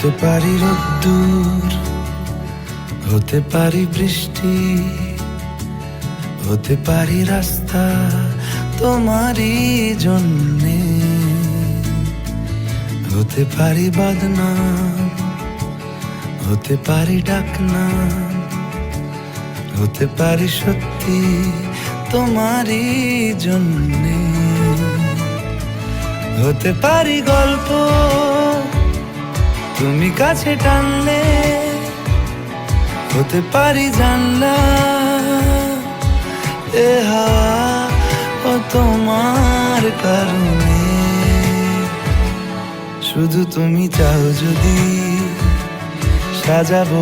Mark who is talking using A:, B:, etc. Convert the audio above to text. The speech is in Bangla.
A: হতে পারি রোদ্দুর, হতে পারি বৃষ্টি, হতে পারি রাস্তা তোমারই জন্যে, হতে পারি বদনাম, হতে পারি ডাকনাম, হতে পারি সত্যি তোমারই জন্যে, হতে পারি গল্প তুমি কাছে টানলে, হতে পারি জানলা এ হাওয়া ও তোমার কারণে। শুধু তুমি চাও যদি সাজাবো